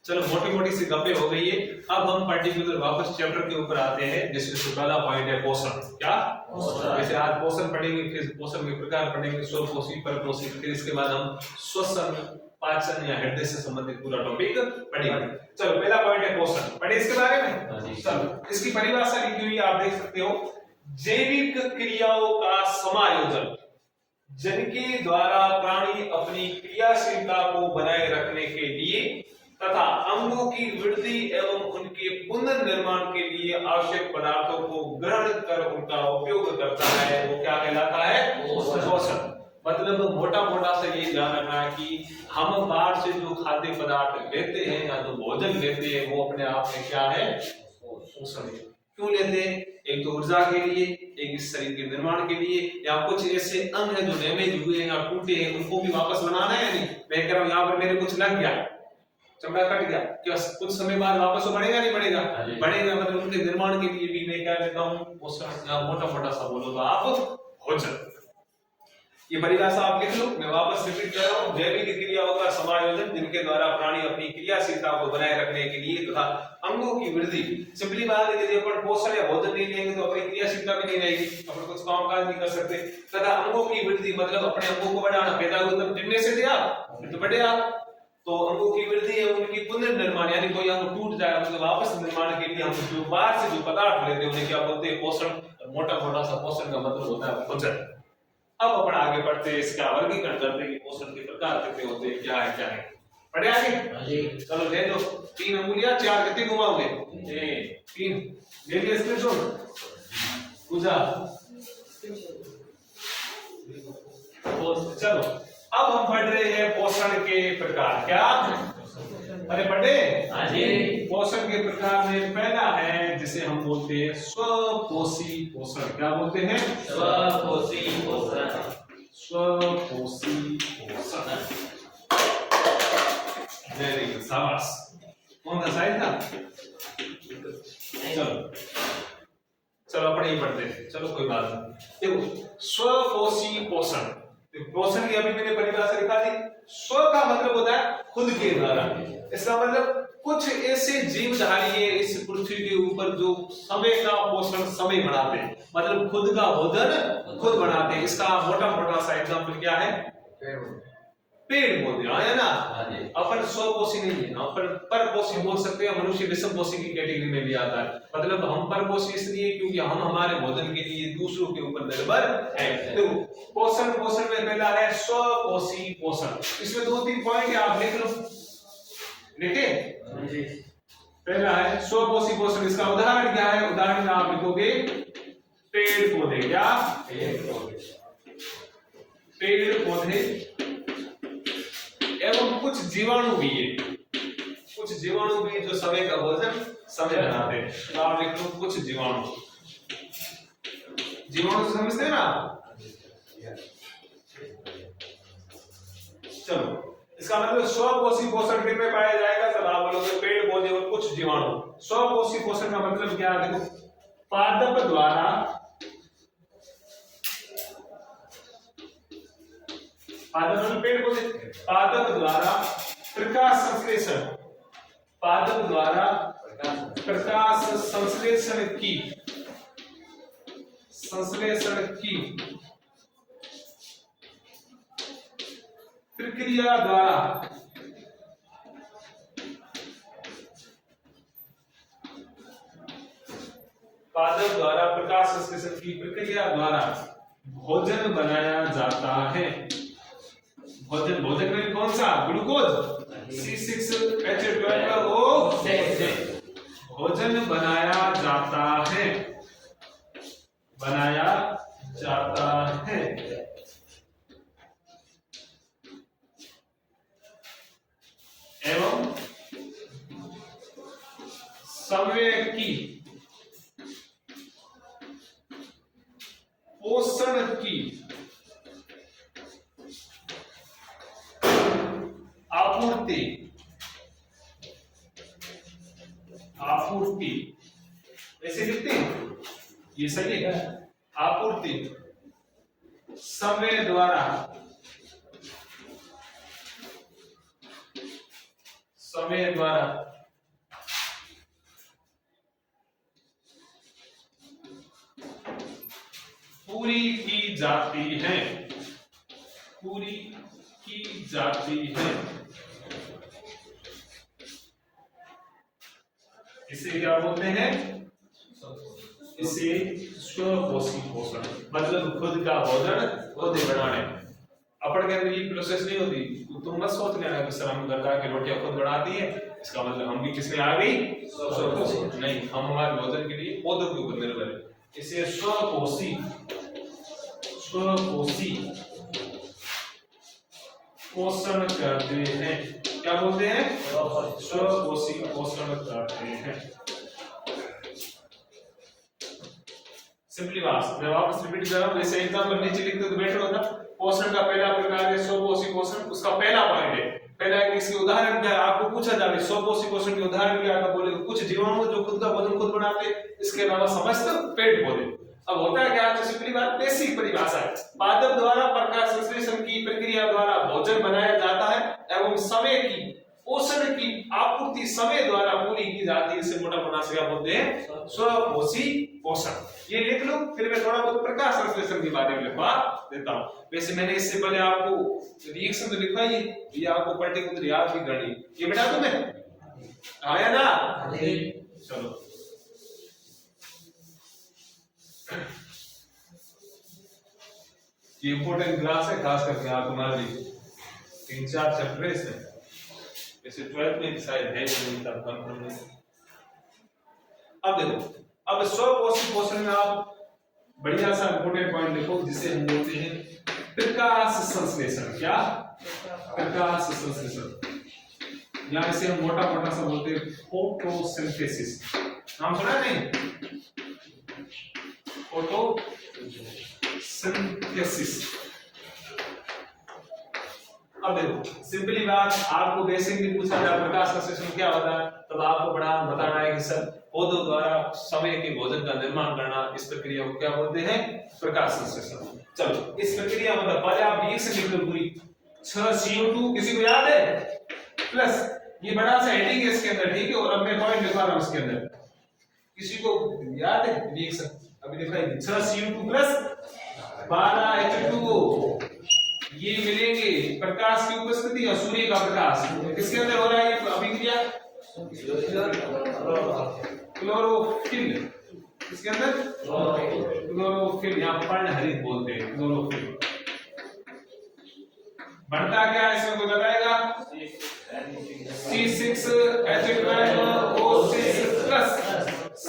चलो मोटी मोटी सी गप्पे हो गई है। अब हम पर्टिकुलर वापस चैप्टर के ऊपर आते हैं, जिसमें पहला पॉइंट है पोषण। क्या जैसे आज पोषण पढ़ेंगे, फिर पोषण के प्रकार पढ़ेंगे, स्वपोषी, परपोषी, फिर इसके बाद हम श्वसन, पाचन या हृदय से संबंधित पूरा टॉपिक पढ़ेंगे। चलो पहला पॉइंट है पोषण, पढ़े इसके बारे में। चलो इसकी परिभाषा लिखी हुई आप देख सकते हो, जैविक क्रियाओं का समायोजन जिनके द्वारा प्राणी अपनी क्रियाशीलता को बनाए रखने के लिए तथा अंगों की वृद्धि एवं उनके पुनर्निर्माण के लिए आवश्यक पदार्थों को ग्रहण कर उनका उपयोग करता है, वो क्या कहलाता है? पोषण। मतलब मोटा मोटा से ये ध्यान रखना है कि हम बाहर से जो खाद्य पदार्थ लेते हैं या जो भोजन लेते हैं वो अपने आप में क्या है? पोषण है। क्यों लेते हैं? एक तो ऊर्जा के लिए, एक इस शरीर के निर्माण के लिए, या कुछ ऐसे अंग है जो डैमेज हुए हैं या टूटे हैं उनको भी वापस बनाना है। नहीं मैं कह रहा हूँ यहाँ पर मेरे कुछ लग गया, चमड़ा कट गया, क्या कुछ समय बाद वापस वो बढ़ेगा? नहीं बढ़ेगा? बढ़ेगा। मतलब उनके निर्माण के लिए भी मैं क्या लेता हूँ? पोषण। या मोटा मोटा सा बोलो तो आप भोजन। ये परिभाषा आप लिख लो, मैं वापस रिपीट कर रहा हूँ। जैविक क्रियाओं का समायोजन जिनके द्वारा प्राणी अपनी क्रियाशीलता को बनाए रखने के लिए तथा अंगों की वृद्धि। सिंपली बात है, यदि अपन पोषण या भोजन नहीं लेंगे तो अपनी क्रियाशीलता भी नहीं रहेगी, अपन कुछ काम काज नहीं कर सकते। तथा अंगों की वृद्धि मतलब अपने अंगों को बढ़ाना, पैदा हुए तब गिरने से थे आप, तो बढ़े आप। तो अंगों की वृद्धि है उनकी पुनर्निर्माण, यानी कोई अंग टूट जाए उसके वापस निर्माण के लिए हम जो बाहर से जो पदार्थ लेते हैं उन्हें क्या बोलते हैं? पोषण। मोटा मोटा सा पोषण का मतलब होता है भोजन। अब अपन आगे बढ़ते हैं, इसका वर्गीकरण करते हैं कि पोषण के प्रकार कितने होते हैं, क्या है क्या है। पढ़े आगे? चलो ले लो 3 अंगुलियां, 4 कितनी घुमाओगे? 3 ले लिया स्क्रीनशॉट पूजा। चलो अब हम पढ़ रहे हैं पोषण के प्रकार। क्या? अरे पढ़े? हाँ जी। पोषण के प्रकार में पहला है जिसे हम बोलते हैं स्वपोषी पोषण। क्या बोलते हैं? स्वपोषी पोषण। स्वपोषी पोषण। वेरी गुड, शाबाश। कौन सा साइड था? चलो अपन ही पढ़ते हैं। चलो कोई बात नहीं। देखो स्वपोषी पोषण, पोषण की अभी मैंने परिभाषा दिखा दी। स्व का मतलब होता है खुद के द्वारा। इसका मतलब कुछ ऐसे जीवधारी इस पृथ्वी के ऊपर जो समय का पोषण समय बनाते हैं, मतलब खुद का भोजन खुद बनाते हैं। इसका मोटा मोटा सा एग्जाम्पल क्या है? पेड़ पौधे है ना। अपन स्वपोषी नहीं है, अपन परपोषी बोल सकते हैं। मनुष्य विषमपोषी की कैटेगरी में भी आता है। मतलब हम परपोषी इसलिए क्योंकि हम हमारे भोजन के लिए दूसरों के ऊपर निर्भर है। तो पोषण में पहला है स्वपोषी पोषण। इसमें 2-3 पॉइंट है, आप लिख लो। लिखे? पहला है स्वपोषी पोषण। इसका उदाहरण क्या है? उदाहरण में आप लिखोगे पेड़ पौधे। क्या? पेड़ पौधे एवं कुछ जीवाणु भी है। कुछ जीवाणु भी जो समय का भोजन समय बनाते हैं। तो आप लिख लो कुछ जीवाणु। जीवाणु समझते हैं ना? चलो इसका मतलब स्वपोषी पोषण किन में पाया जाएगा? तब आप बोलोगे पेड़ पौधे और कुछ जीवाणु। स्वपोषी पोषण का मतलब क्या है? देखो पादप द्वारा पेड़ पौधे पादप द्वारा प्रकाश संश्लेषण, पादप द्वारा प्रकाश संश्लेषण की प्रक्रिया द्वारा पादप द्वारा प्रकाश संश्लेषण की प्रक्रिया द्वारा भोजन बनाया जाता है। भोजन में कौन सा? ग्लूकोज C6H12O6 भोजन बनाया जाता है। एवं समय की पोषण की आपूर्ति ऐसे लिखते हैं, ये सही है। आपूर्ति समय द्वारा समय द्वारा पूरी की जाती है, पूरी की जाती है। इसे क्या बोलते हैं? इसे स्वपोषी पोषण, मतलब खुद का भोजन खुद बनाने। अपन के अंदर ये प्रोसेस नहीं होती, तुम मत सोच लेना कि सर हम घर का के रोटियां खुद बनाती है, इसका मतलब हम भी किसमें आ गई? स्वपोषी। नहीं, हम हमारे भोजन के लिए पौधों के ऊपर निर्भर है। इसे स्वपोषी, स्वपोषी पोषण करते हैं। क्या बोलते हैं? स्वपोषी पोषण करते हैं। सिंपली बात, मैं वापस रिपीट कर रहा हूं, जैसे एग्जांपल नीचे लिखते तो बेटर होता। पोषण का पहला प्रकार है स्वपोषी पोषण, उसका पहला पॉइंट है, पहला है इसके उदाहरण क्या है, आपको पूछा जाए स्वपोषी पोषण के उदाहरण क्या है, बोले कुछ जीवाणु जो खुद का भोजन खुद बनाते हैं, इसके अलावा समस्त पेड़ पौधे। अब होता है क्या, तो सिंपली बात बेसिक परिभाषा है, पादप द्वारा प्रकाश संश्लेषण की प्रक्रिया द्वारा भोजन बनाया जाता है एवं समय की पोषण की आपूर्ति समय द्वारा पूरी की जाती है। इसे मोटा मोटा से क्या बोलते हैं? स्वपोषी पोषण। ये लिख लो, फिर मैं थोड़ा बहुत प्रकाश संश्लेषण के बारे में लिखवा देता हूं। वैसे मैंने इससे पहले आपको रिएक्शन तो लिखवाई है, ये आपको पर्टिकुलर याद भी करनी, ये बेटा तुम्हें आया ना? चलो ये इंपॉर्टेंट क्लास है, खास करके आप तुम्हारी 3-4 चैप्टर है इसमें, जैसे 12th में शायद है नहीं, तब कंफर्म नहीं। अब देखो, अब स्वपोषी पोषण में आप बढ़िया सा इंपॉर्टेंट पॉइंट लिखो, जिसे हम बोलते हैं प्रकाश संश्लेषण। क्या? प्रकाश संश्लेषण, या इसे हम मोटा मोटा सा बोलते हैं फोटोसिंथेसिस। नाम सुना है नहीं? फोटोसिंथेसिस। अब देखो सिंपली बात, आपको बेसिक भी पूछा जाए प्रकाश संश्लेषण क्या होता है, तब आपको बताना है कि सर पौधों द्वारा समय के भोजन का निर्माण करना, इस प्रक्रिया को क्या बोलते हैं? प्रकाश संश्लेषण। चलो इस प्रक्रिया मतलब पहले आप रिएक्शन लिख लो पूरी, 6CO2 किसी को याद है? प्लस ये बड़ा सा हेडिंग है इसके अंदर, ठीक है, और अब मैं पॉइंट लिखवा रहा हूं इसके अंदर, किसी को याद है रिएक्शन? अभी लिखाई 6CO2 प्लस 12H2O, ये मिलेंगे प्रकाश की उपस्थिति और सूर्य का प्रकाश, किसके अंदर हो रहा है ये अभिक्रिया? क्लोरोफिल, इसके अंदर क्लोरोफिल, यहाँ पर्णहरित बोलते हैं क्लोरोफिल। बनता क्या है इसमें कोई बताएगा? C6H12O6 plus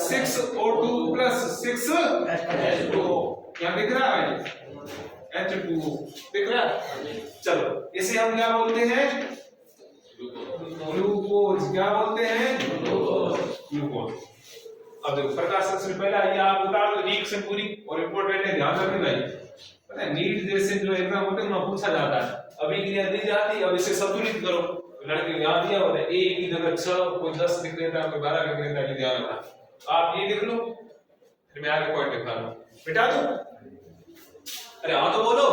6O2 plus 6H2O, क्या दिख रहा है? H2O दिख रहा है? चलो इसे हम क्या बोलते हैं? ग्लूकोज। क्या बोलते हैं? ग्लूकोज। अब देखो प्रकाश संश्लेषण पहला ये आप बता दो रिएक्शन पूरी, और इंपॉर्टेंट है ध्यान रखना भाई, पता है नीट जैसे जो एग्जाम होते हैं उनमें पूछा जाता है, अभिक्रिया दी जाती है, अब इसे संतुलित करो, लड़के यहाँ दिया होता है ए की जगह 6, कोई 10 लिख देता है, कोई 12 लिख देता है, ध्यान रखना। आप ये लिख लो, फिर मैं आगे पॉइंट लिखा रहा हूं, मिटा दो। अरे हाँ तो बोलो,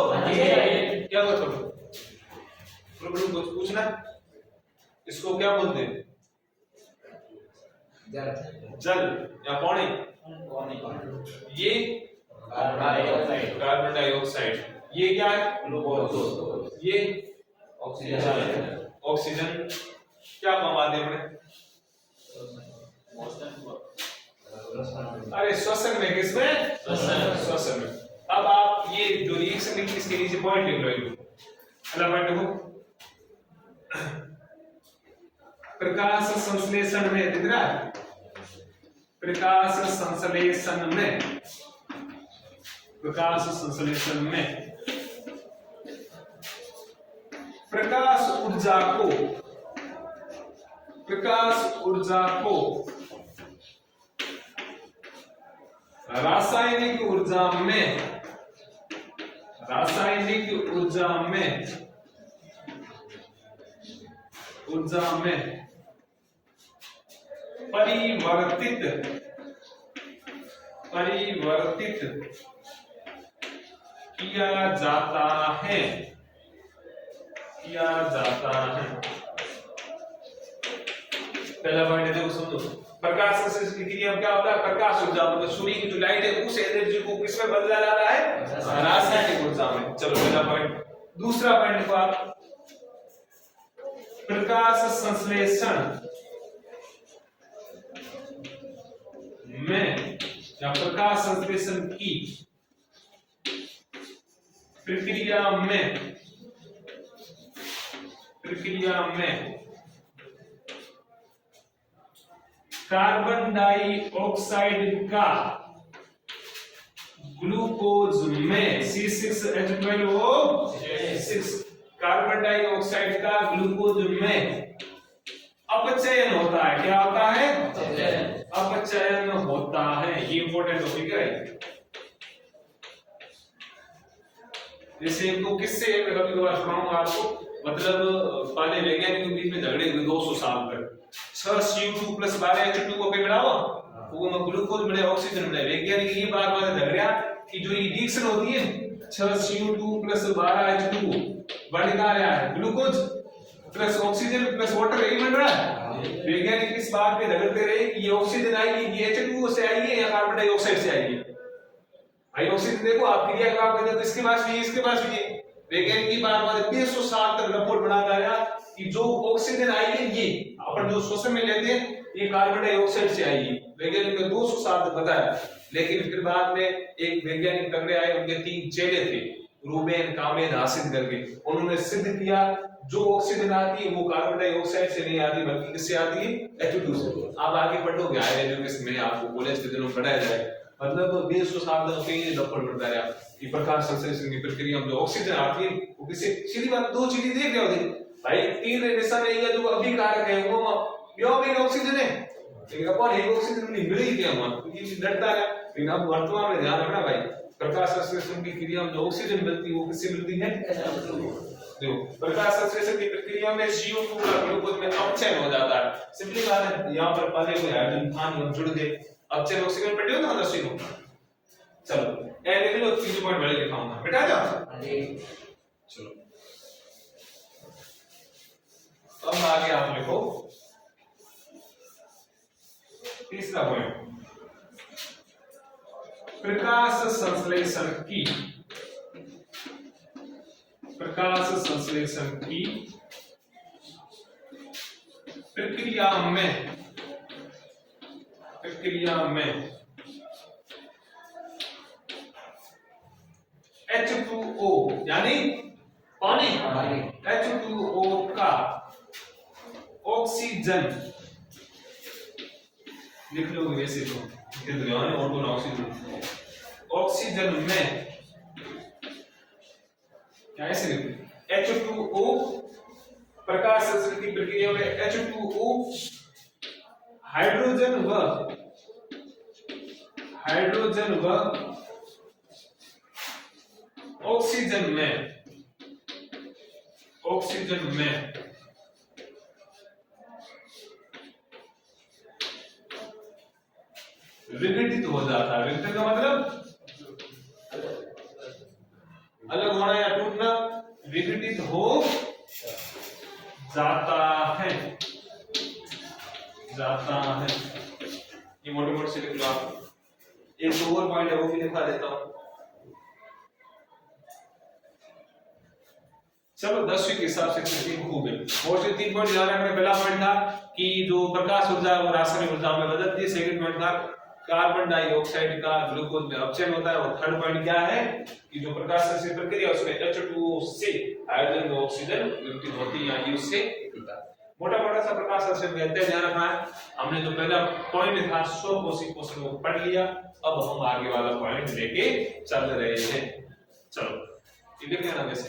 क्या बोलो? कुछ पूछना? इसको क्या बोलते हैं? जल या पानी? ये कार्बन डाइऑक्साइड, ये क्या है? ग्लूकोज, ये ऑक्सीजन। क्या काम आते हैं? अरे श्वसन में, किसमें? श्वसन में। अब आप ये जो रिएक्शन लिखी इसके नीचे पॉइंट लिख लो, अगला पॉइंट लिखो, प्रकाश संश्लेषण में, दिख रहा है? प्रकाश संश्लेषण में, प्रकाश संश्लेषण में प्रकाश ऊर्जा को रासायनिक ऊर्जा में परिवर्तित किया जाता है। पहला पॉइंट है, देखो समझो, प्रकाश संश्लेषण की क्रिया में क्या होता है, प्रकाश ऊर्जा मतलब सूर्य की जो लाइट है उस एनर्जी को किसमें बदला जाता है, रासायनिक ऊर्जा में। चलो पहला पॉइंट। दूसरा पॉइंट देखो आप, प्रकाश संश्लेषण में या प्रकाश संश्लेषण की प्रक्रिया में कार्बन डाइऑक्साइड का ग्लूकोज में C6H12O6 कार्बन डाइऑक्साइड का ग्लूकोज में अपचयन होता है। क्या होता है, अपचयन होता है। ये इंपॉर्टेंट टॉपिक है। जैसे तो किससे मैं कभी कभार सुनाऊंगा आपको, मतलब पहले वैज्ञानिकों के बीच में झगड़े हुए 200 साल तक, 6CO2 + 12H2 को बिगड़ाओ वो में ग्लूकोज मिले, ऑक्सीजन मिले। वैज्ञानिक ये बात झगड़ा कि जो रिएक्शन होती है 6CO2 + 12H2 बन क्या रहा है, glucose plus oxygen plus water यही बन रहा है। वैज्ञानिक इस बात पे झगड़ते रहे कि ये ऑक्सीजन आई है, ये H2O से आई है या कार्बन डाइऑक्साइड से आई है। भाई ऑक्सीजन देखो आप क्रिया का आप कहते इसके पास भी है, इसके पास भी है। वैज्ञानिक की बार 200 साल तक रिपोर्ट बनाता रहा कि जो ऑक्सीजन आई है ये अपन जो श्वसन में लेते हैं ये कार्बन डाइऑक्साइड से आई है। वैज्ञानिक ने 200 साल तक बताया, लेकिन फिर बाद में एक वैज्ञानिक तगड़े आए, उनके 3 चेले थे, रूबेन, कामेन, हासिद करके। उन्होंने सिद्ध किया जो ऑक्सीजन आती है वो कार्बन डाइऑक्साइड से नहीं आती बल्कि किससे आती है, H2 से। आप आगे पढ़ोगे हायर एजुकेशन में, आपको कॉलेज के दिनों पढ़ाया जाएगा। मतलब 200 साल तक कहीं डॉक्टर बढ़ता है कि प्रकाश संश्लेषण की प्रक्रिया में जो ऑक्सीजन आती है वो किससे, सीधी बात 2 चीजें देख रहे हो भाई, 3 निशान है जो अभी कारक है वो भी ऑक्सीजन है, लेकिन अपन एक ऑक्सीजन नहीं मिल ही क्या हम ये लड़ता है। लेकिन अब वर्तमान में ध्यान रखना भाई, प्रकाश संश्लेषण की क्रिया में जो ऑक्सीजन मिलती है वो किससे मिलती है, देखो प्रकाश संश्लेषण की प्रक्रिया में CO2 का ग्लूकोज में अपचयन हो जाता है। सिंपली बात है, यहां पर पहले कोई हाइड्रोजन था नहीं, हम जुड़ गए, अपचयन ऑक्सीजन पर ड्यू ना 10 को। चलो ए लिख लो, 3 पॉइंट बड़े लिखाऊंगा बेटा जाओ। चलो अब आगे आप लिखो तीसरा पॉइंट, प्रकाश संश्लेषण की प्रक्रिया में H2O यानी पानी, H2O का ऑक्सीजन लिख लो वैसे तो ऑक्सीजन में क्या ऐसे लिख H2O प्रकाश संश्लेषण की प्रक्रिया में H2O हाइड्रोजन व ऑक्सीजन में विघटित हो जाता है। विघटित का मतलब अलग होना या टूटना, विघटित हो जाता है। ये मोटे मोटे से लिख लो आप। एक दो और पॉइंट है वो भी लिखा देता हूं। चलो 10वीं के हिसाब से 3 खूब है। और जो 3 पॉइंट ध्यान रखना, पहला पॉइंट था कि जो प्रकाश ऊर्जा है वो रासायनिक ऊर्जा में बदलती है। सेकंड पॉइंट था कार्बन डाइऑक्साइड का ग्लूकोज में अपचयन होता है। और थर्ड पॉइंट क्या है कि जो प्रकाश संश्लेषण प्रक्रिया उसमें H2O से हाइड्रोजन व ऑक्सीजन विघटित होती है, यानी उससे निकलता है। मोटा सा प्रकाश संश्लेषण कहते हैं, ध्यान रखना है। हमने जो पहला पॉइंट था स्वकोषी पोषण को पढ़ लिया, अब हम आगे वाला पॉइंट लेके चल रहे हैं। चलो ठीक है ना, वैसे